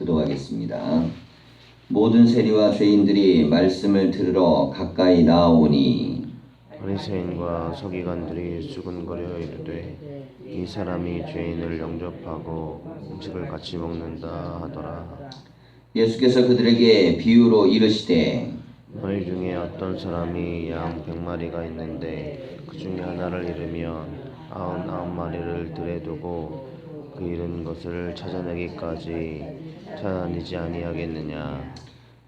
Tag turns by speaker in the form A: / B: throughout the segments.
A: 교독하겠습니다. 모든 세리와 죄인들이 말씀을 들으러 가까이 나아오니
B: 바리새인과 서기관들이 수군거려 이르되 이 사람이 죄인을 영접하고 음식을 같이 먹는다 하더라.
A: 예수께서 그들에게 비유로 이르시되
B: 너희 중에 어떤 사람이 양 100마리가 있는데 그 중에 하나를 잃으면 99마리를 들에 두고 그 잃은 것을 찾아내기까지 찾아내지 아니하겠느냐.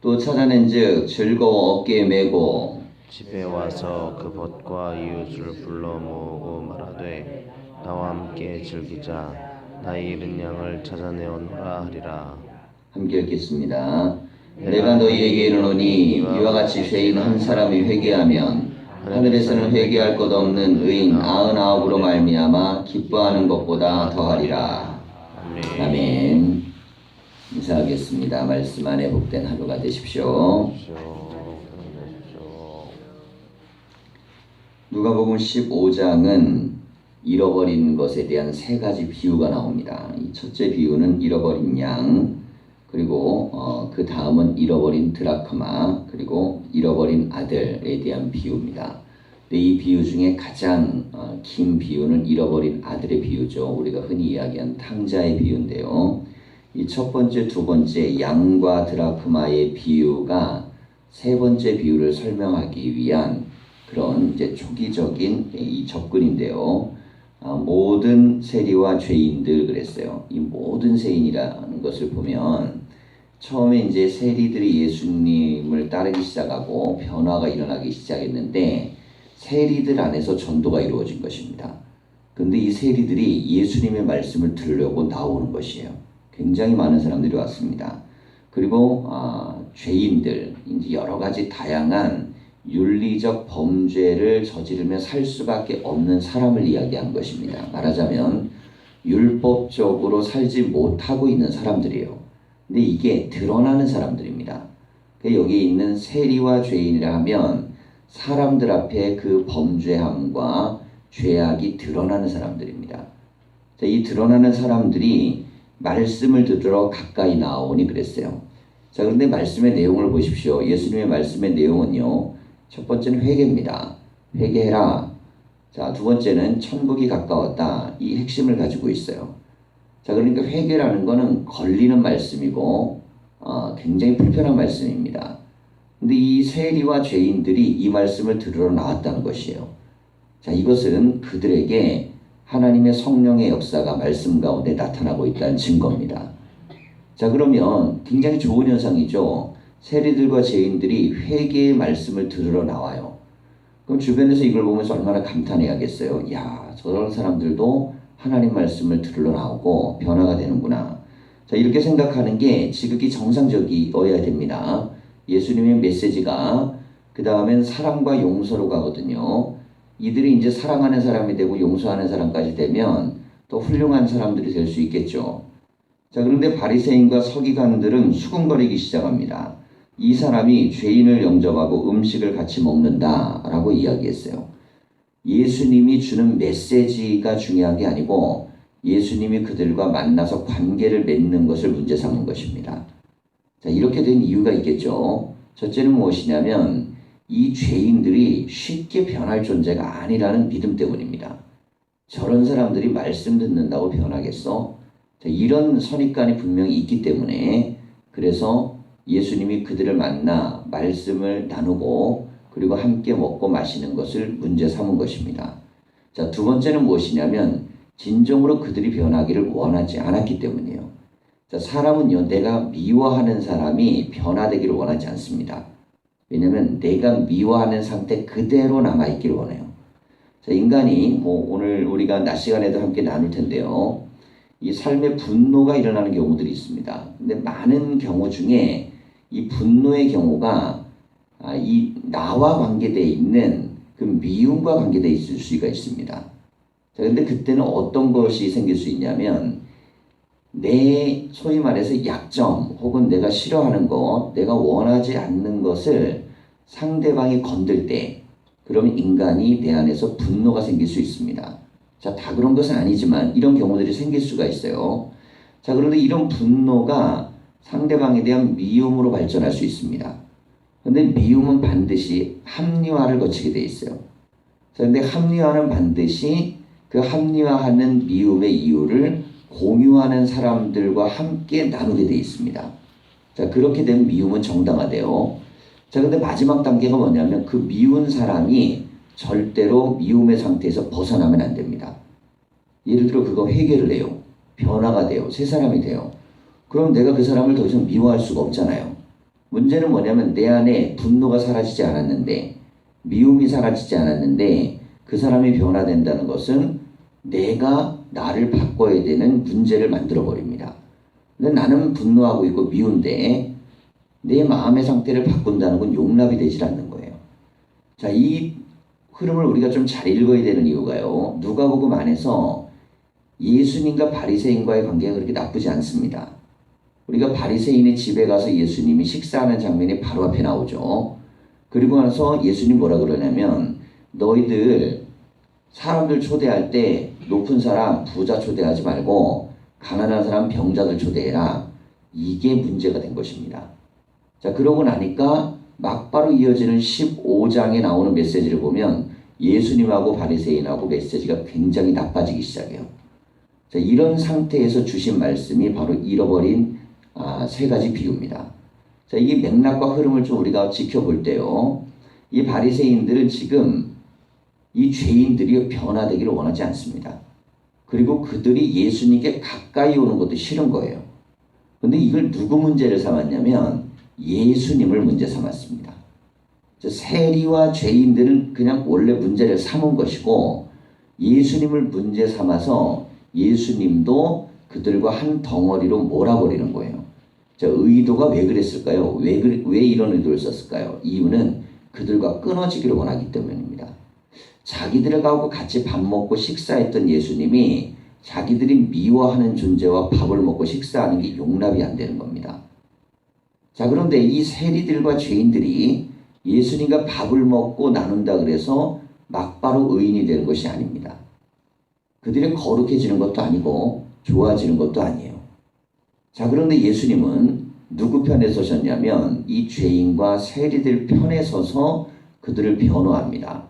A: 또 찾아낸즉 즐거워 어깨에 메고
B: 집에 와서 그 벗과 이웃을 불러 모으고 말하되 나와 함께 즐기자. 나의 잃은 양을 찾아내오노라 하리라.
A: 함께 읽겠습니다. 내가 너희에게 이르노니 이와 같이 죄인 한 사람이 회개하면 하늘에서는 회개할 것 없는 의인 99으로 말미암아 기뻐하는 것보다 더하리라. 아멘. 인사하겠습니다. 말씀 안에 복된 하루가 되십시오. 누가복음 15장은 잃어버린 것에 대한 세 가지 비유가 나옵니다. 이 첫째 비유는 잃어버린 양, 그리고 그 다음은 잃어버린 드라크마, 그리고 잃어버린 아들에 대한 비유입니다. 근데 이 비유 중에 가장 긴 비유는 잃어버린 아들의 비유죠. 우리가 흔히 이야기한 탕자의 비유인데요. 이 첫 번째, 두 번째 양과 드라크마의 비유가 세 번째 비유를 설명하기 위한 그런 이제 초기적인 이 접근인데요. 모든 세리와 죄인들 그랬어요. 이 모든 세인이라는 것을 보면 처음에 이제 세리들이 예수님을 따르기 시작하고 변화가 일어나기 시작했는데 세리들 안에서 전도가 이루어진 것입니다. 그런데 이 세리들이 예수님의 말씀을 들으려고 나오는 것이에요. 굉장히 많은 사람들이 왔습니다. 그리고 죄인들, 이제 여러 가지 다양한 윤리적 범죄를 저지르며 살 수밖에 없는 사람을 이야기한 것입니다. 말하자면 율법적으로 살지 못하고 있는 사람들이에요. 근데 이게 드러나는 사람들입니다. 여기에 있는 세리와 죄인이라 하면 사람들 앞에 그 범죄함과 죄악이 드러나는 사람들입니다. 이 드러나는 사람들이 말씀을 들으러 가까이 나오니 그랬어요. 자, 그런데 말씀의 내용을 보십시오. 예수님의 말씀의 내용은요. 첫 번째는 회개입니다. 회개해라. 자, 두 번째는 천국이 가까웠다. 이 핵심을 가지고 있어요. 자, 그러니까 회개라는 거는 걸리는 말씀이고 굉장히 불편한 말씀입니다. 근데 이 세리와 죄인들이 이 말씀을 들으러 나왔다는 것이에요. 자, 이것은 그들에게 하나님의 성령의 역사가 말씀 가운데 나타나고 있다는 증거입니다. 자, 그러면 굉장히 좋은 현상이죠. 세리들과 죄인들이 회개의 말씀을 들으러 나와요. 그럼 주변에서 이걸 보면서 얼마나 감탄해야겠어요. 야, 저런 사람들도 하나님 말씀을 들으러 나오고 변화가 되는구나. 자, 이렇게 생각하는 게 지극히 정상적이어야 됩니다. 예수님의 메시지가 그 다음엔 사랑과 용서로 가거든요. 이들이 이제 사랑하는 사람이 되고 용서하는 사람까지 되면 또 훌륭한 사람들이 될 수 있겠죠. 자, 그런데 바리새인과 서기관들은 수군거리기 시작합니다. 이 사람이 죄인을 영접하고 음식을 같이 먹는다라고 이야기했어요. 예수님이 주는 메시지가 중요한 게 아니고 예수님이 그들과 만나서 관계를 맺는 것을 문제 삼는 것입니다. 자, 이렇게 된 이유가 있겠죠. 첫째는 무엇이냐면 이 죄인들이 쉽게 변할 존재가 아니라는 믿음 때문입니다. 저런 사람들이 말씀 듣는다고 변하겠어? 자, 이런 선입관이 분명히 있기 때문에 그래서 예수님이 그들을 만나 말씀을 나누고 그리고 함께 먹고 마시는 것을 문제 삼은 것입니다. 자, 두 번째는 무엇이냐면 진정으로 그들이 변하기를 원하지 않았기 때문이에요. 자, 사람은요, 내가 미워하는 사람이 변화되기를 원하지 않습니다. 왜냐하면 내가 미워하는 상태 그대로 남아있기를 원해요. 자, 인간이 오늘 우리가 낮 시간에도 함께 나눌 텐데요. 이 삶에 분노가 일어나는 경우들이 있습니다. 근데 많은 경우 중에 이 분노의 경우가 이 나와 관계되어 있는 그 미움과 관계되어 있을 수가 있습니다. 자, 근데 그때는 어떤 것이 생길 수 있냐면 내 소위 말해서 약점 혹은 내가 싫어하는 것, 내가 원하지 않는 것을 상대방이 건들 때 그러면 인간이 내 안에서 분노가 생길 수 있습니다. 자, 다 그런 것은 아니지만 이런 경우들이 생길 수가 있어요. 자, 그런데 이런 분노가 상대방에 대한 미움으로 발전할 수 있습니다. 그런데 미움은 반드시 합리화를 거치게 돼 있어요. 그런데 합리화는 반드시 그 합리화하는 미움의 이유를 공유하는 사람들과 함께 나누게 돼 있습니다. 자, 그렇게 되면 미움은 정당화돼요. 자, 근데 마지막 단계가 뭐냐면 그 미운 사람이 절대로 미움의 상태에서 벗어나면 안 됩니다. 예를 들어 그거 해결을 해요. 변화가 돼요. 새 사람이 돼요. 그럼 내가 그 사람을 더 이상 미워할 수가 없잖아요. 문제는 뭐냐면 내 안에 분노가 사라지지 않았는데, 미움이 사라지지 않았는데 그 사람이 변화된다는 것은 내가 나를 바꿔야 되는 문제를 만들어 버립니다. 근데 나는 분노하고 있고 미운데 내 마음의 상태를 바꾼다는 건 용납이 되질 않는 거예요. 자, 이 흐름을 우리가 좀 잘 읽어야 되는 이유가요. 누가복음 안에서 예수님과 바리새인과의 관계가 그렇게 나쁘지 않습니다. 우리가 바리새인의 집에 가서 예수님이 식사하는 장면이 바로 앞에 나오죠. 그리고 나서 예수님 뭐라 그러냐면 너희들 사람들 초대할 때 높은 사람 부자 초대하지 말고 가난한 사람 병자들 초대해라. 이게 문제가 된 것입니다. 자, 그러고 나니까 막바로 이어지는 15장에 나오는 메시지를 보면 예수님하고 바리새인하고 메시지가 굉장히 나빠지기 시작해요. 자, 이런 상태에서 주신 말씀이 바로 잃어버린 세 가지 비유입니다. 자, 이 맥락과 흐름을 좀 우리가 지켜볼 때요. 이 바리새인들은 지금 이 죄인들이 변화되기를 원하지 않습니다. 그리고 그들이 예수님께 가까이 오는 것도 싫은 거예요. 근데 이걸 누구 문제를 삼았냐면 예수님을 문제 삼았습니다. 세리와 죄인들은 그냥 원래 문제를 삼은 것이고 예수님을 문제 삼아서 예수님도 그들과 한 덩어리로 몰아버리는 거예요. 자, 의도가 왜 그랬을까요? 왜 이런 의도를 썼을까요? 이유는 그들과 끊어지기를 원하기 때문입니다. 자기들하고 같이 밥 먹고 식사했던 예수님이 자기들이 미워하는 존재와 밥을 먹고 식사하는 게 용납이 안 되는 겁니다. 자, 그런데 이 세리들과 죄인들이 예수님과 밥을 먹고 나눈다 그래서 막바로 의인이 되는 것이 아닙니다. 그들이 거룩해지는 것도 아니고 좋아지는 것도 아니에요. 자, 그런데 예수님은 누구 편에 서셨냐면 이 죄인과 세리들 편에 서서 그들을 변호합니다.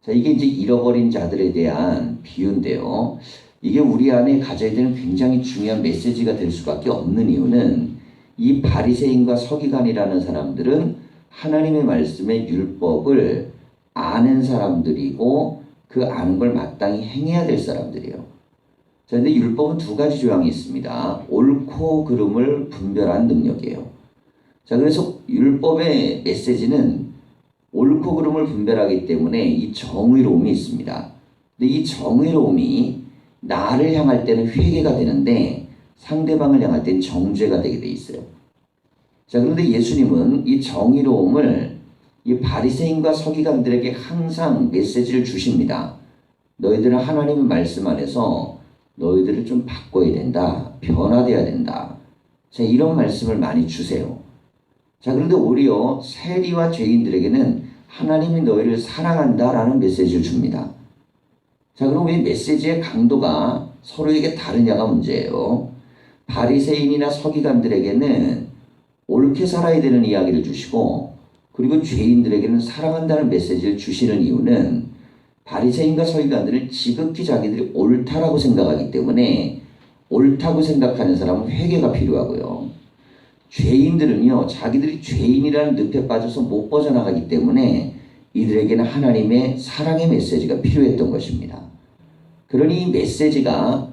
A: 자, 이게 이제 잃어버린 자들에 대한 비유인데요. 이게 우리 안에 가져야 되는 굉장히 중요한 메시지가 될 수밖에 없는 이유는 이 바리새인과 서기관이라는 사람들은 하나님의 말씀의 율법을 아는 사람들이고 그 아는 걸 마땅히 행해야 될 사람들이에요. 자, 근데 율법은 두 가지 조항이 있습니다. 옳고 그름을 분별하는 능력이에요. 자, 그래서 율법의 메시지는 옳고 그름을 분별하기 때문에 이 정의로움이 있습니다. 근데 이 정의로움이 나를 향할 때는 회개가 되는데 상대방을 향할 때는 정죄가 되게 돼 있어요. 자, 그런데 예수님은 이 정의로움을 이 바리새인과 서기관들에게 항상 메시지를 주십니다. 너희들은 하나님의 말씀 안에서 너희들을 좀 바꿔야 된다. 변화돼야 된다. 자, 이런 말씀을 많이 주세요. 자, 그런데 오히려 세리와 죄인들에게는 하나님이 너희를 사랑한다라는 메시지를 줍니다. 자, 그럼 이 메시지의 강도가 서로에게 다르냐가 문제예요. 바리새인이나 서기관들에게는 옳게 살아야 되는 이야기를 주시고 그리고 죄인들에게는 사랑한다는 메시지를 주시는 이유는 바리새인과 서기관들은 지극히 자기들이 옳다라고 생각하기 때문에 옳다고 생각하는 사람은 회개가 필요하고요. 죄인들은요, 자기들이 죄인이라는 늪에 빠져서 못 벗어나가기 때문에 이들에게는 하나님의 사랑의 메시지가 필요했던 것입니다. 그러니 이 메시지가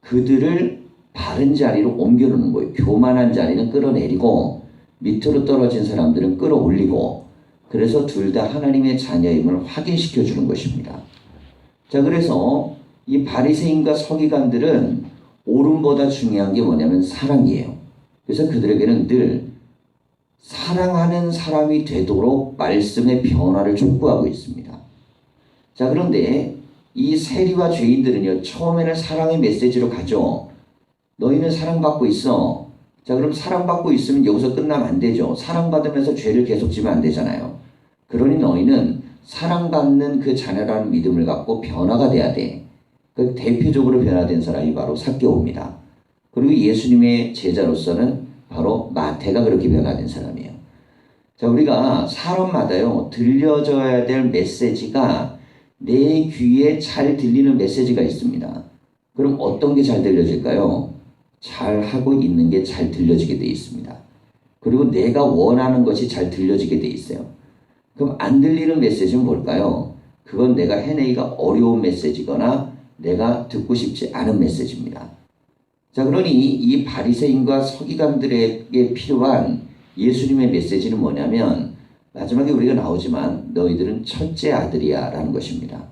A: 그들을 바른 자리로 옮겨놓는 거예요. 교만한 자리는 끌어내리고 밑으로 떨어진 사람들은 끌어올리고 그래서 둘 다 하나님의 자녀임을 확인시켜 주는 것입니다. 자, 그래서 이 바리새인과 서기관들은 옳음보다 중요한 게 뭐냐면 사랑이에요. 그래서 그들에게는 늘 사랑하는 사람이 되도록 말씀의 변화를 촉구하고 있습니다. 자, 그런데 이 세리와 죄인들은요, 처음에는 사랑의 메시지로 가죠. 너희는 사랑받고 있어. 자, 그럼 사랑받고 있으면 여기서 끝나면 안 되죠. 사랑받으면서 죄를 계속 지면 안 되잖아요. 그러니 너희는 사랑받는 그 자녀라는 믿음을 갖고 변화가 돼야 돼. 그 대표적으로 변화된 사람이 바로 삭개오입니다. 그리고 예수님의 제자로서는 바로 마태가 그렇게 변화된 사람이에요. 자, 우리가 사람마다요, 들려줘야 될 메시지가 내 귀에 잘 들리는 메시지가 있습니다. 그럼 어떤 게 잘 들려질까요? 잘 하고 있는 게 잘 들려지게 돼 있습니다. 그리고 내가 원하는 것이 잘 들려지게 돼 있어요. 그럼 안 들리는 메시지는 뭘까요? 그건 내가 해내기가 어려운 메시지거나 내가 듣고 싶지 않은 메시지입니다. 자, 그러니 이 바리새인과 서기관들에게 필요한 예수님의 메시지는 뭐냐면 마지막에 우리가 나오지만 너희들은 첫째 아들이야 라는 것입니다.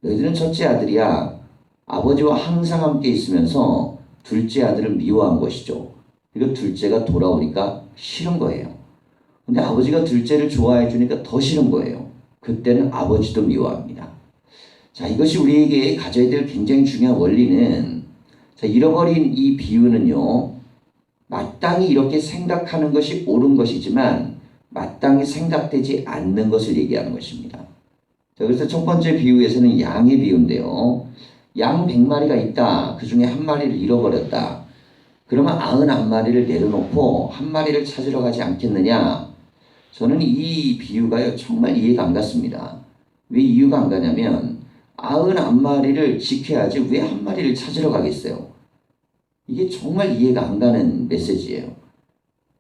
A: 너희들은 첫째 아들이야. 아버지와 항상 함께 있으면서 둘째 아들을 미워한 것이죠. 그리고 둘째가 돌아오니까 싫은 거예요. 근데 아버지가 둘째를 좋아해 주니까 더 싫은 거예요. 그때는 아버지도 미워합니다. 자, 이것이 우리에게 가져야 될 굉장히 중요한 원리는, 자, 잃어버린 이 비유는요, 마땅히 이렇게 생각하는 것이 옳은 것이지만 마땅히 생각되지 않는 것을 얘기하는 것입니다. 자, 그래서 첫 번째 비유에서는 양의 비유인데요. 양 100마리가 있다. 그 중에 한 마리를 잃어버렸다. 그러면 99마리를 내려놓고 한 마리를 찾으러 가지 않겠느냐? 저는 이 비유가요, 정말 이해가 안 갔습니다. 왜 이유가 안 가냐면 99마리를 지켜야지 왜 한 마리를 찾으러 가겠어요? 이게 정말 이해가 안 가는 메시지예요.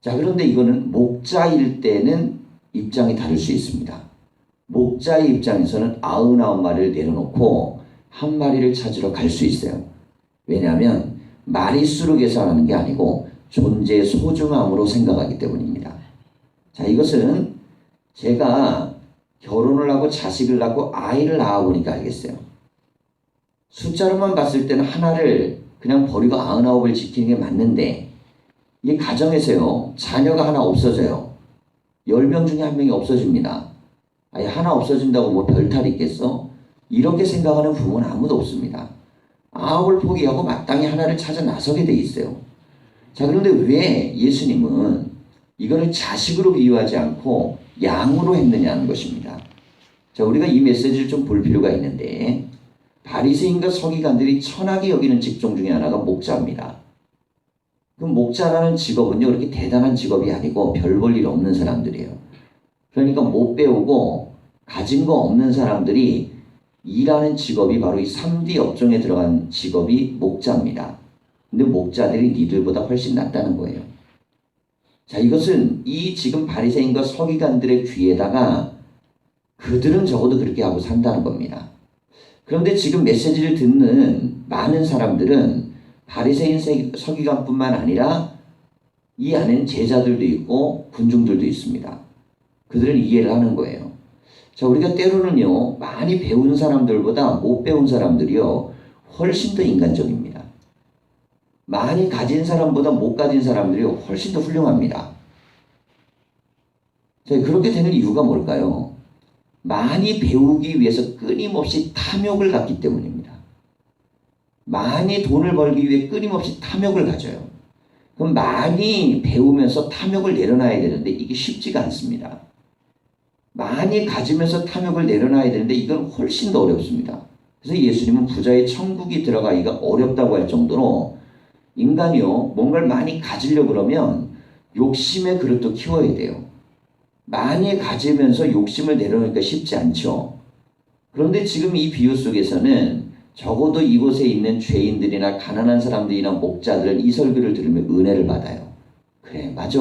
A: 자, 그런데 이거는 목자일 때는 입장이 다를 수 있습니다. 목자의 입장에서는 99마리를 내려놓고 한 마리를 찾으러 갈 수 있어요. 왜냐하면 마리수로 계산하는 게 아니고 존재의 소중함으로 생각하기 때문입니다. 자, 이것은 제가 결혼을 하고 자식을 낳고 아이를 낳아보니까 알겠어요. 숫자로만 봤을 때는 하나를 그냥 버리고 99을 지키는 게 맞는데 이 가정에서요, 자녀가 하나 없어져요. 10명 중에 한 명이 없어집니다. 아예 하나 없어진다고 뭐 별탈이 있겠어? 이렇게 생각하는 부모는 아무도 없습니다. 9을 포기하고 마땅히 하나를 찾아 나서게 돼 있어요. 자, 그런데 왜 예수님은 이거를 자식으로 비유하지 않고 양으로 했느냐는 것입니다. 자, 우리가 이 메시지를 좀 볼 필요가 있는데, 바리새인과 서기관들이 천하게 여기는 직종 중에 하나가 목자입니다. 그 목자라는 직업은요, 그렇게 대단한 직업이 아니고 별 볼 일 없는 사람들이에요. 그러니까 못 배우고 가진 거 없는 사람들이 일하는 직업이 바로 이 3D 업종에 들어간 직업이 목자입니다. 근데 목자들이 니들보다 훨씬 낫다는 거예요. 자, 이것은 이 지금 바리새인과 서기관들의 귀에다가 그들은 적어도 그렇게 하고 산다는 겁니다. 그런데 지금 메시지를 듣는 많은 사람들은 바리새인 서기관뿐만 아니라 이 안에는 제자들도 있고 군중들도 있습니다. 그들은 이해를 하는 거예요. 자, 우리가 때로는요, 많이 배운 사람들보다 못 배운 사람들이요, 훨씬 더 인간적입니다. 많이 가진 사람보다 못 가진 사람들이 훨씬 더 훌륭합니다. 자, 그렇게 되는 이유가 뭘까요? 많이 배우기 위해서 끊임없이 탐욕을 갖기 때문입니다. 많이 돈을 벌기 위해 끊임없이 탐욕을 가져요. 그럼 많이 배우면서 탐욕을 내려놔야 되는데 이게 쉽지가 않습니다. 많이 가지면서 탐욕을 내려놔야 되는데 이건 훨씬 더 어렵습니다. 그래서 예수님은 부자의 천국이 들어가기가 어렵다고 할 정도로 인간이요, 뭔가를 많이 가지려고 그러면 욕심의 그릇도 키워야 돼요. 많이 가지면서 욕심을 내려놓으니까 쉽지 않죠. 그런데 지금 이 비유 속에서는 적어도 이곳에 있는 죄인들이나 가난한 사람들이나 목자들은 이 설교를 들으면 은혜를 받아요. 그래, 맞아.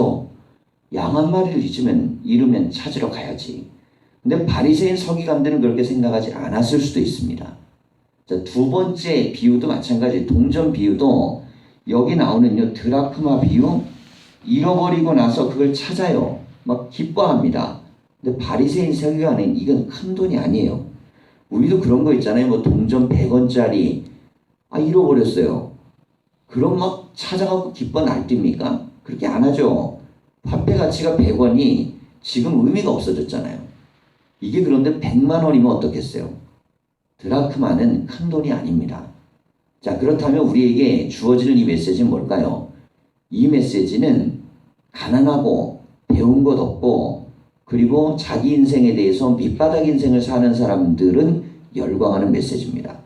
A: 양 한 마리를 잃으면 찾으러 가야지. 근데 바리새인 서기관들은 그렇게 생각하지 않았을 수도 있습니다. 자, 두 번째 비유도 마찬가지, 동전 비유도 여기 나오는요, 드라크마 비유, 잃어버리고 나서 그걸 찾아요. 막 기뻐합니다. 근데 바리새인 서기관은 이건 큰 돈이 아니에요. 우리도 그런 거 있잖아요. 뭐 동전 100원짜리 잃어버렸어요. 그럼 막 찾아가고 기뻐 날뜁니까? 그렇게 안 하죠. 화폐 가치가 100원이 지금 의미가 없어졌잖아요. 이게 그런데 100만 원이면 어떻겠어요? 드라크마는 큰 돈이 아닙니다. 자, 그렇다면 우리에게 주어지는 이 메시지는 뭘까요? 이 메시지는 가난하고 배운 것 없고 그리고 자기 인생에 대해서 밑바닥 인생을 사는 사람들은 열광하는 메시지입니다.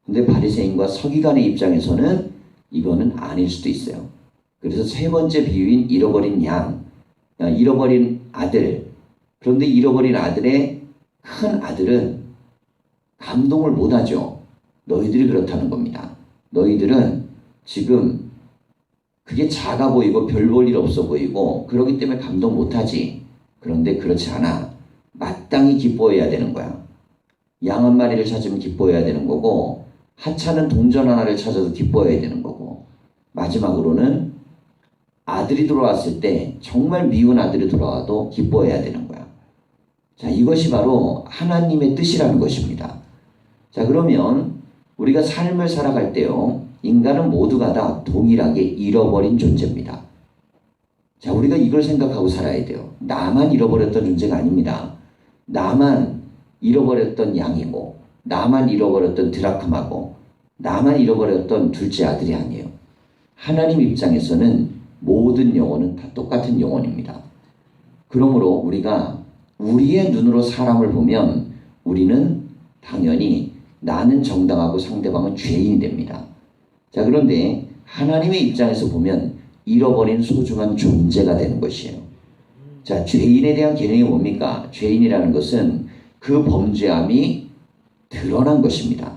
A: 근데 바리새인과 서기관의 입장에서는 이거는 아닐 수도 있어요. 그래서 세 번째 비유인 잃어버린 양, 잃어버린 아들. 그런데 잃어버린 아들의 큰 아들은 감동을 못하죠. 너희들이 그렇다는 겁니다. 너희들은 지금 그게 작아 보이고 별 볼 일 없어 보이고 그러기 때문에 감동 못하지. 그런데 그렇지 않아. 마땅히 기뻐해야 되는 거야. 양 한 마리를 찾으면 기뻐해야 되는 거고, 하찮은 동전 하나를 찾아도 기뻐해야 되는 거고, 마지막으로는 아들이 돌아왔을 때 정말 미운 아들이 돌아와도 기뻐해야 되는 거야. 자, 이것이 바로 하나님의 뜻이라는 것입니다. 자, 그러면 우리가 삶을 살아갈 때요, 인간은 모두가 다 동일하게 잃어버린 존재입니다. 자, 우리가 이걸 생각하고 살아야 돼요. 나만 잃어버렸던 존재가 아닙니다. 나만 잃어버렸던 양이고, 나만 잃어버렸던 드라크마고, 나만 잃어버렸던 둘째 아들이 아니에요. 하나님 입장에서는 모든 영혼은 다 똑같은 영혼입니다. 그러므로 우리가 우리의 눈으로 사람을 보면 우리는 당연히 나는 정당하고 상대방은 죄인이 됩니다. 자, 그런데 하나님의 입장에서 보면 잃어버린 소중한 존재가 되는 것이에요. 자, 죄인에 대한 개념이 뭡니까? 죄인이라는 것은 그 범죄함이 드러난 것입니다.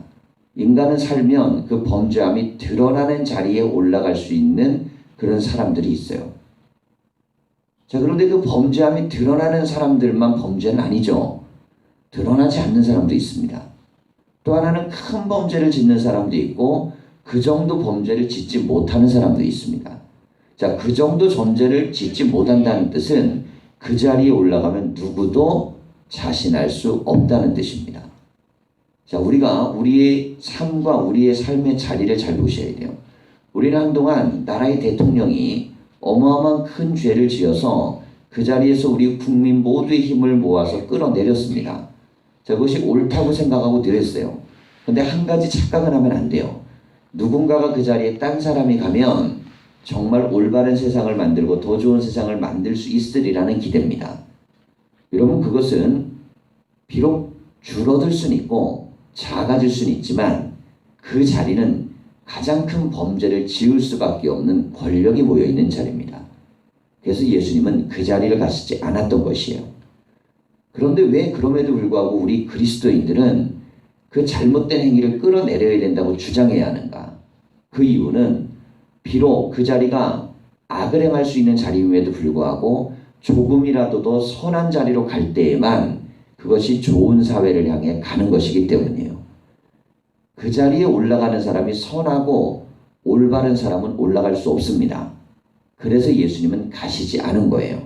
A: 인간은 살면 그 범죄함이 드러나는 자리에 올라갈 수 있는 그런 사람들이 있어요. 자, 그런데 그 범죄함이 드러나는 사람들만 범죄는 아니죠. 드러나지 않는 사람도 있습니다. 또 하나는 큰 범죄를 짓는 사람도 있고 그 정도 범죄를 짓지 못하는 사람도 있습니다. 자, 그 정도 범죄를 짓지 못한다는 뜻은 그 자리에 올라가면 누구도 자신할 수 없다는 뜻입니다. 자, 우리가 우리의 삶과 우리의 삶의 자리를 잘 보셔야 돼요. 우리는 한동안 나라의 대통령이 어마어마한 큰 죄를 지어서 그 자리에서 우리 국민 모두의 힘을 모아서 끌어내렸습니다. 자, 그것이 옳다고 생각하고 드렸어요. 근데 한 가지 착각을 하면 안 돼요. 누군가가 그 자리에 딴 사람이 가면 정말 올바른 세상을 만들고 더 좋은 세상을 만들 수 있으리라는 기대입니다. 여러분, 그것은 비록 줄어들 수는 있고 작아질 수는 있지만 그 자리는 가장 큰 범죄를 지을 수밖에 없는 권력이 모여있는 자리입니다. 그래서 예수님은 그 자리를 가시지 않았던 것이에요. 그런데 왜 그럼에도 불구하고 우리 그리스도인들은 그 잘못된 행위를 끌어내려야 된다고 주장해야 하는가? 그 이유는 비록 그 자리가 악을 행할 수 있는 자리임에도 불구하고 조금이라도 더 선한 자리로 갈 때에만 그것이 좋은 사회를 향해 가는 것이기 때문이에요. 그 자리에 올라가는 사람이 선하고 올바른 사람은 올라갈 수 없습니다. 그래서 예수님은 가시지 않은 거예요.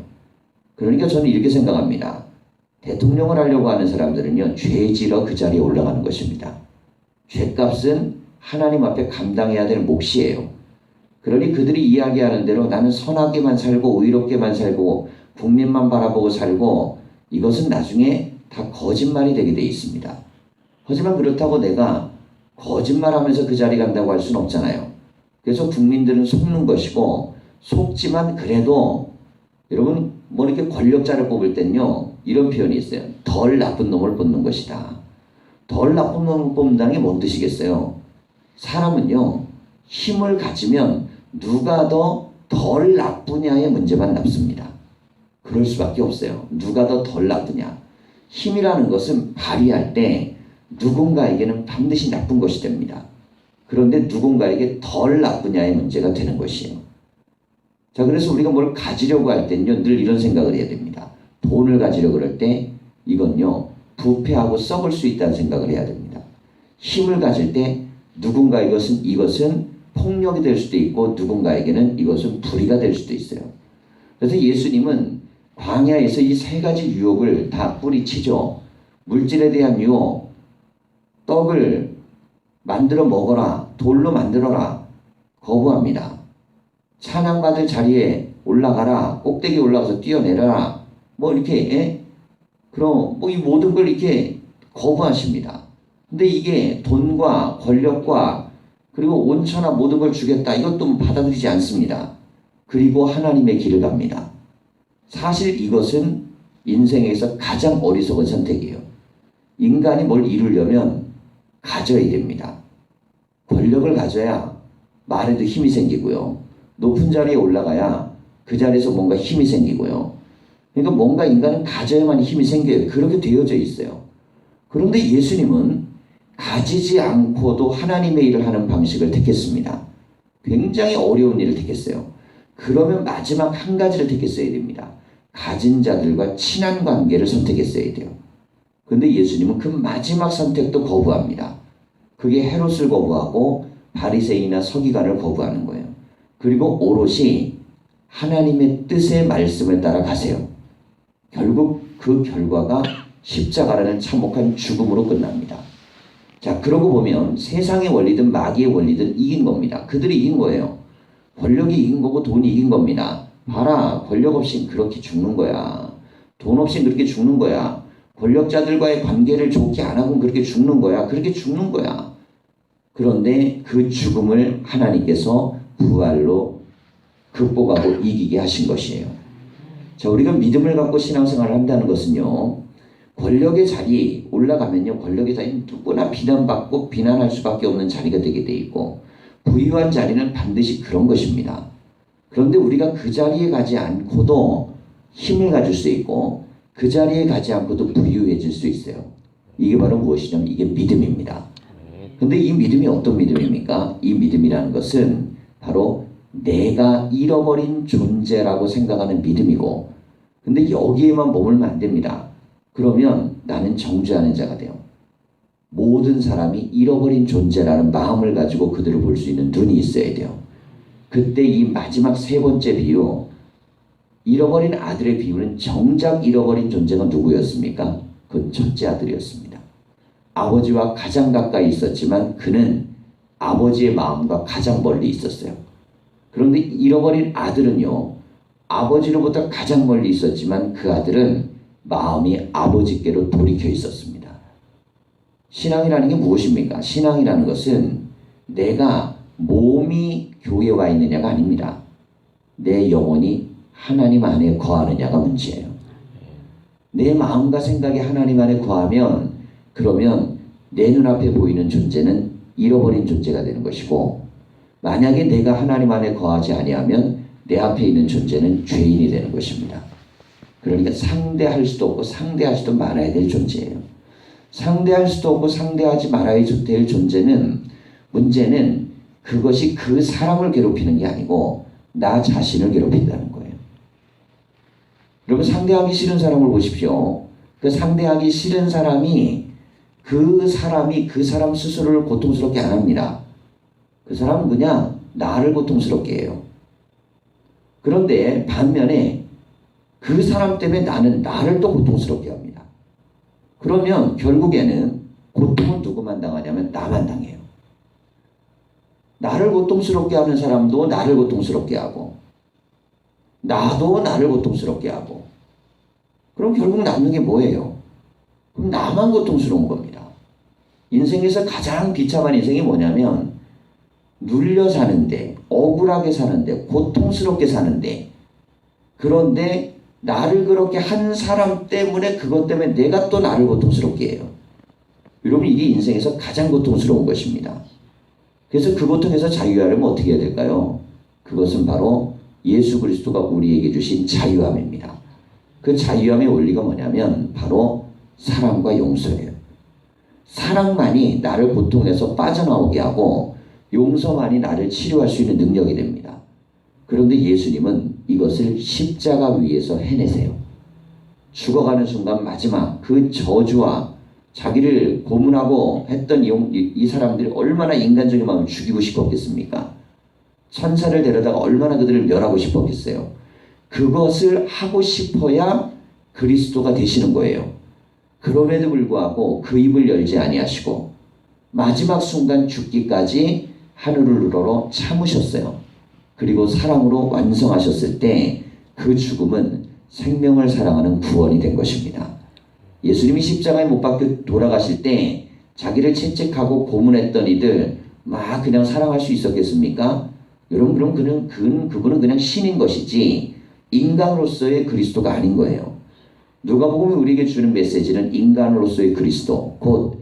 A: 그러니까 저는 이렇게 생각합니다. 대통령을 하려고 하는 사람들은요, 죄 지러 그 자리에 올라가는 것입니다. 죄값은 하나님 앞에 감당해야 될 몫이에요. 그러니 그들이 이야기하는 대로 나는 선하게만 살고 의롭게만 살고 국민만 바라보고 살고, 이것은 나중에 다 거짓말이 되게 돼 있습니다. 하지만 그렇다고 내가 거짓말하면서 그 자리 간다고 할 수는 없잖아요. 그래서 국민들은 속는 것이고, 속지만 그래도 여러분 뭐 이렇게 권력자를 뽑을 땐요 이런 표현이 있어요. 덜 나쁜 놈을 뽑는 것이다. 덜 나쁜 놈을 뽑는다는 게 뭔 뜻이겠어요? 사람은요 힘을 가지면 누가 더 덜 나쁘냐의 문제만 남습니다. 그럴 수밖에 없어요. 누가 더 덜 나쁘냐. 힘이라는 것은 발휘할 때 누군가에게는 반드시 나쁜 것이 됩니다. 그런데 누군가에게 덜 나쁘냐의 문제가 되는 것이에요. 자, 그래서 우리가 뭘 가지려고 할 때는요, 늘 이런 생각을 해야 됩니다. 돈을 가지려고 그럴 때 이건요, 부패하고 썩을 수 있다는 생각을 해야 됩니다. 힘을 가질 때 누군가 이것은 폭력이 될 수도 있고 누군가에게는 이것은 불의가 될 수도 있어요. 그래서 예수님은 광야에서 이 세 가지 유혹을 다 뿌리치죠. 물질에 대한 유혹, 떡을 만들어 먹어라, 돌로 만들어라, 거부합니다. 찬양받을 자리에 올라가라, 꼭대기 올라가서 뛰어내려라, 뭐 이렇게, 그럼 뭐 이 모든 걸 이렇게 거부하십니다. 근데 이게 돈과 권력과 그리고 온천하 모든 걸 주겠다, 이것도 받아들이지 않습니다. 그리고 하나님의 길을 갑니다. 사실 이것은 인생에서 가장 어리석은 선택이에요. 인간이 뭘 이루려면 가져야 됩니다. 권력을 가져야 말에도 힘이 생기고요. 높은 자리에 올라가야 그 자리에서 뭔가 힘이 생기고요. 그러니까 뭔가 인간은 가져야만 힘이 생겨요. 그렇게 되어져 있어요. 그런데 예수님은 가지지 않고도 하나님의 일을 하는 방식을 택했습니다. 굉장히 어려운 일을 택했어요. 그러면 마지막 한 가지를 택했어야 됩니다. 가진 자들과 친한 관계를 선택했어야 돼요. 그런데 예수님은 그 마지막 선택도 거부합니다. 그게 헤롯을 거부하고 바리새인이나 서기관을 거부하는 거예요. 그리고 오롯이 하나님의 뜻의 말씀을 따라 가세요. 결국 그 결과가 십자가라는 참혹한 죽음으로 끝납니다. 자, 그러고 보면 세상의 원리든 마귀의 원리든 이긴 겁니다. 그들이 이긴 거예요. 권력이 이긴 거고 돈이 이긴 겁니다. 봐라, 권력 없인 그렇게 죽는 거야. 돈 없인 그렇게 죽는 거야. 권력자들과의 관계를 좋게 안 하고 그렇게 죽는 거야. 그렇게 죽는 거야. 그런데 그 죽음을 하나님께서 부활로 극복하고 이기게 하신 것이에요. 자, 우리가 믿음을 갖고 신앙생활을 한다는 것은요, 권력의 자리에 올라가면요, 권력의 자리는 누구나 비난받고 비난할 수밖에 없는 자리가 되게 돼 있고, 부유한 자리는 반드시 그런 것입니다. 그런데 우리가 그 자리에 가지 않고도 힘을 가질 수 있고, 그 자리에 가지 않고도 부유해질 수 있어요. 이게 바로 무엇이냐면 이게 믿음입니다. 근데 이 믿음이 어떤 믿음입니까? 이 믿음이라는 것은 바로 내가 잃어버린 존재라고 생각하는 믿음이고, 근데 여기에만 머물면 안 됩니다. 그러면 나는 정죄하는 자가 돼요. 모든 사람이 잃어버린 존재라는 마음을 가지고 그들을 볼 수 있는 눈이 있어야 돼요. 그때 이 마지막 세 번째 비유, 잃어버린 아들의 비유는 정작 잃어버린 존재가 누구였습니까? 그건 첫째 아들이었습니다. 아버지와 가장 가까이 있었지만 그는 아버지의 마음과 가장 멀리 있었어요. 그런데 잃어버린 아들은요, 아버지로부터 가장 멀리 있었지만 그 아들은 마음이 아버지께로 돌이켜 있었습니다. 신앙이라는 게 무엇입니까? 신앙이라는 것은 내가 몸이 교회에 와 있느냐가 아닙니다. 내 영혼이 하나님 안에 거하느냐가 문제예요. 내 마음과 생각이 하나님 안에 거하면, 그러면 내 눈앞에 보이는 존재는 잃어버린 존재가 되는 것이고, 만약에 내가 하나님 안에 거하지 아니하면 내 앞에 있는 존재는 죄인이 되는 것입니다. 그러니까 상대할 수도 없고 상대하지도 말아야 될 존재예요. 상대할 수도 없고 상대하지 말아야 될 존재는, 문제는 그것이 그 사람을 괴롭히는 게 아니고 나 자신을 괴롭힌다는 거예요. 여러분, 상대하기 싫은 사람을 보십시오. 그 상대하기 싫은 사람이 그 사람 스스로를 고통스럽게 안 합니다. 그 사람은 그냥 나를 고통스럽게 해요. 그런데 반면에 그 사람 때문에 나는 나를 또 고통스럽게 합니다. 그러면 결국에는 고통은 누구만 당하냐면 나만 당해요. 나를 고통스럽게 하는 사람도 나를 고통스럽게 하고, 나도 나를 고통스럽게 하고, 그럼 결국 남는 게 뭐예요? 그럼 나만 고통스러운 겁니다. 인생에서 가장 비참한 인생이 뭐냐면 눌려 사는데, 억울하게 사는데, 고통스럽게 사는데, 그런데 나를 그렇게 한 사람 때문에, 그것 때문에 내가 또 나를 고통스럽게 해요. 여러분, 이게 인생에서 가장 고통스러운 것입니다. 그래서 그 고통에서 자유하려면 어떻게 해야 될까요? 그것은 바로 예수 그리스도가 우리에게 주신 자유함입니다. 그 자유함의 원리가 뭐냐면 바로 사랑과 용서예요. 사랑만이 나를 고통에서 빠져나오게 하고 용서만이 나를 치료할 수 있는 능력이 됩니다. 그런데 예수님은 이것을 십자가 위에서 해내세요. 죽어가는 순간 마지막 그 저주와 자기를 고문하고 했던 이 사람들이 얼마나 인간적인 마음을 죽이고 싶었겠습니까? 천사를 데려다가 얼마나 그들을 멸하고 싶었겠어요. 그것을 하고 싶어야 그리스도가 되시는 거예요. 그럼에도 불구하고 그 입을 열지 아니하시고 마지막 순간 죽기까지 하늘을 우러러 참으셨어요. 그리고 사랑으로 완성하셨을 때 그 죽음은 생명을 사랑하는 구원이 된 것입니다. 예수님이 십자가에 못 박혀 돌아가실 때 자기를 채찍하고 고문했던 이들 막 그냥 사랑할 수 있었겠습니까? 여러분, 그럼 그분은 그냥 신인 것이지 인간으로서의 그리스도가 아닌 거예요. 누가복음이 우리에게 주는 메시지는 인간으로서의 그리스도, 곧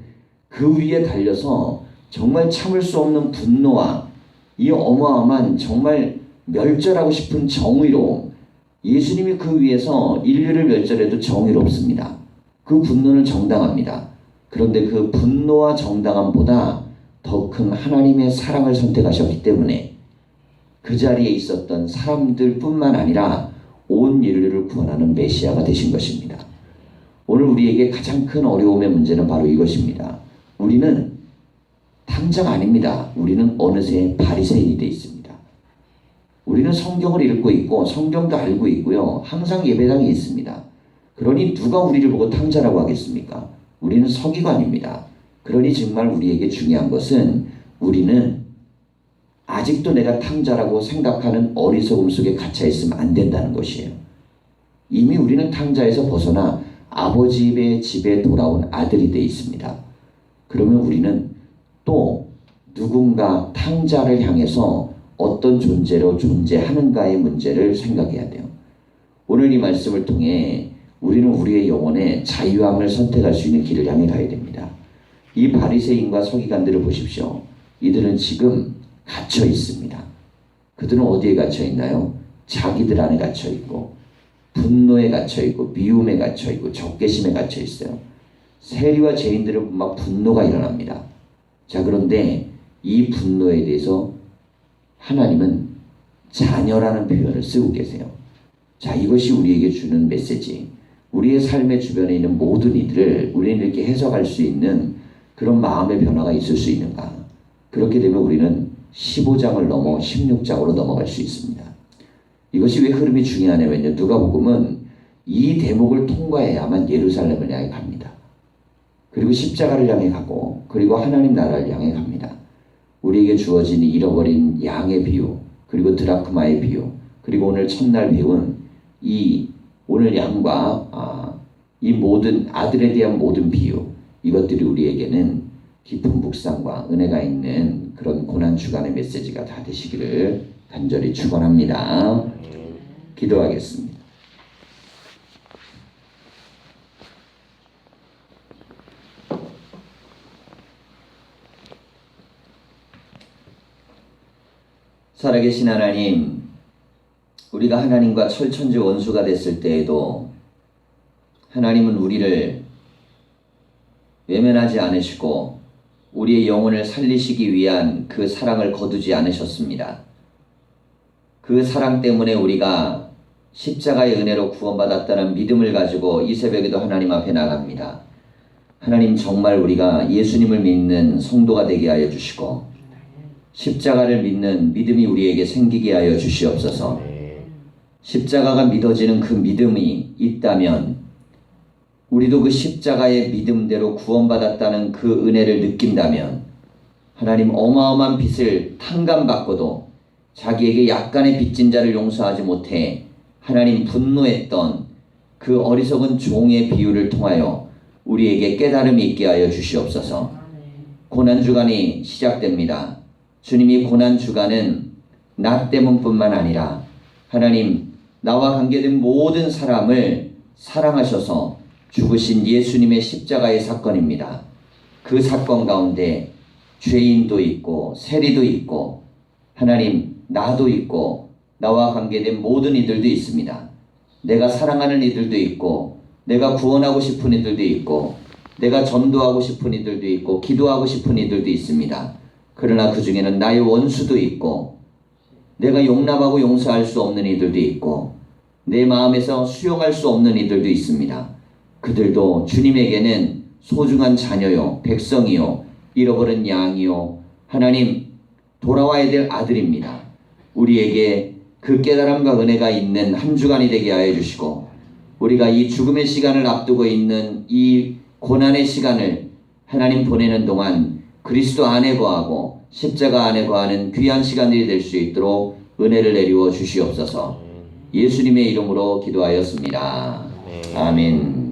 A: 그 위에 달려서 정말 참을 수 없는 분노와 이 어마어마한 정말 멸절하고 싶은 정의로움. 예수님이 그 위에서 인류를 멸절해도 정의롭습니다. 그 분노는 정당합니다. 그런데 그 분노와 정당함보다 더 큰 하나님의 사랑을 선택하셨기 때문에 그 자리에 있었던 사람들뿐만 아니라 온 인류를 구원하는 메시아가 되신 것입니다. 오늘 우리에게 가장 큰 어려움의 문제는 바로 이것입니다. 우리는 탕자가 아닙니다. 우리는 어느새 바리새인이 되어 있습니다. 우리는 성경을 읽고 있고 성경도 알고 있고요. 항상 예배당에 있습니다. 그러니 누가 우리를 보고 탕자라고 하겠습니까? 우리는 서기관입니다. 그러니 정말 우리에게 중요한 것은 우리는 아직도 내가 탕자라고 생각하는 어리석음 속에 갇혀 있으면 안 된다는 것이에요. 이미 우리는 탕자에서 벗어나 아버지의 집에 돌아온 아들이 되어 있습니다. 그러면 우리는 또 누군가 탕자를 향해서 어떤 존재로 존재하는가의 문제를 생각해야 돼요. 오늘 이 말씀을 통해 우리는 우리의 영혼의 자유함을 선택할 수 있는 길을 향해 가야 됩니다. 이 바리새인과 서기관들을 보십시오. 이들은 지금 갇혀 있습니다. 그들은 어디에 갇혀 있나요? 자기들 안에 갇혀 있고 분노에 갇혀 있고 미움에 갇혀 있고 적개심에 갇혀 있어요. 세리와 죄인들은 막 분노가 일어납니다. 자, 그런데 이 분노에 대해서 하나님은 자녀라는 표현을 쓰고 계세요. 자, 이것이 우리에게 주는 메시지. 우리의 삶의 주변에 있는 모든 이들을 우리는 이렇게 해석할 수 있는 그런 마음의 변화가 있을 수 있는가? 그렇게 되면 우리는 15장을 넘어 16장으로 넘어갈 수 있습니다. 이것이 왜 흐름이 중요하냐면요. 누가복음은 이 대목을 통과해야만 예루살렘을 향해 갑니다. 그리고 십자가를 향해 가고 그리고 하나님 나라를 향해 갑니다. 우리에게 주어진 잃어버린 양의 비유, 그리고 드라크마의 비유, 그리고 오늘 첫날 배운 이 오늘 양과 이 모든 아들에 대한 모든 비유, 이것들이 우리에게는 깊은 묵상과 은혜가 있는 그런 고난주간의 메시지가 다 되시기를 간절히 축원합니다. 기도하겠습니다. 살아계신 하나님, 우리가 하나님과 철천지 원수가 됐을 때에도 하나님은 우리를 외면하지 않으시고 우리의 영혼을 살리시기 위한 그 사랑을 거두지 않으셨습니다. 그 사랑 때문에 우리가 십자가의 은혜로 구원받았다는 믿음을 가지고 이 새벽에도 하나님 앞에 나갑니다. 하나님, 정말 우리가 예수님을 믿는 성도가 되게 하여 주시고 십자가를 믿는 믿음이 우리에게 생기게 하여 주시옵소서. 십자가가 믿어지는 그 믿음이 있다면 우리도 그 십자가의 믿음대로 구원받았다는 그 은혜를 느낀다면 하나님, 어마어마한 빚을 탕감받고도 자기에게 약간의 빚진 자를 용서하지 못해 하나님 분노했던 그 어리석은 종의 비유를 통하여 우리에게 깨달음이 있게 하여 주시옵소서. 고난주간이 시작됩니다. 주님이 고난주간은 나 때문뿐만 아니라 하나님, 나와 관계된 모든 사람을 사랑하셔서 죽으신 예수님의 십자가의 사건입니다. 그 사건 가운데 죄인도 있고 세리도 있고 하나님, 나도 있고 나와 관계된 모든 이들도 있습니다. 내가 사랑하는 이들도 있고 내가 구원하고 싶은 이들도 있고 내가 전도하고 싶은 이들도 있고 기도하고 싶은 이들도 있습니다. 그러나 그 중에는 나의 원수도 있고 내가 용납하고 용서할 수 없는 이들도 있고 내 마음에서 수용할 수 없는 이들도 있습니다. 그들도 주님에게는 소중한 자녀요, 백성이요, 잃어버린 양이요, 하나님 돌아와야 될 아들입니다. 우리에게 그 깨달음과 은혜가 있는 한 주간이 되게 하여 주시고 우리가 이 죽음의 시간을 앞두고 있는 이 고난의 시간을 하나님 보내는 동안 그리스도 안에 거하고 십자가 안에 거하는 귀한 시간들이 될 수 있도록 은혜를 내리워 주시옵소서. 예수님의 이름으로 기도하였습니다. 아멘.